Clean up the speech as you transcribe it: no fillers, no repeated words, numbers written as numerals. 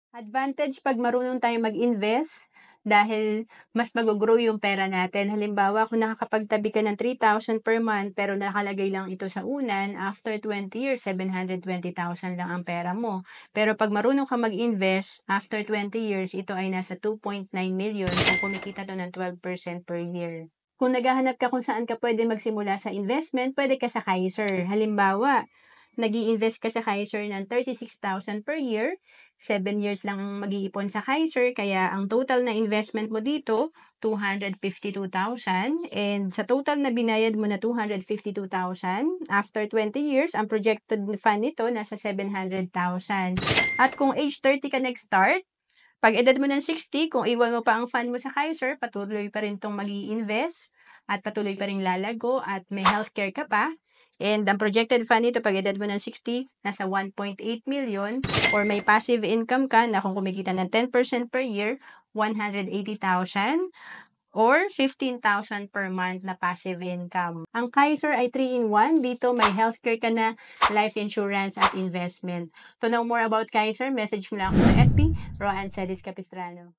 Advantage pag marunong tayong mag-invest dahil mas mag-grow yung pera natin. Halimbawa, kung nakakapagtabi ka ng 3,000 per month pero nakalagay lang ito sa unan, after 20 years, 720,000 lang ang pera mo. Pero pag marunong ka mag-invest, after 20 years, ito ay nasa 2.9 million kung kumikita to ng 12% per year. Kung naghahanap ka kung saan ka pwede magsimula sa investment, pwede ka sa Kaiser. Halimbawa, nag-i-invest ka sa Kaiser ng 36,000 per year, 7 years lang ang mag-iipon sa Kaiser, kaya ang total na investment mo dito, 252,000. And sa total na binayad mo na 252,000, after 20 years, ang projected fund nito nasa 700,000. At kung age 30 ka nag-start, pag edad mo ng 60, kung iwan mo pa ang fund mo sa Kaiser, patuloy pa rin itong mag-i-invest at patuloy pa rin lalago at may healthcare ka pa. And ang projected fund nito pag edad mo ng 60, nasa 1.8 million or may passive income ka na kung kumikita ng 10% per year, 180,000 or 15,000 per month na passive income. Ang Kaiser ay 3-in-1. Dito may healthcare ka na, life insurance at investment. To know more about Kaiser, message mo lang ako sa FB, Rohan Celis Capistrano.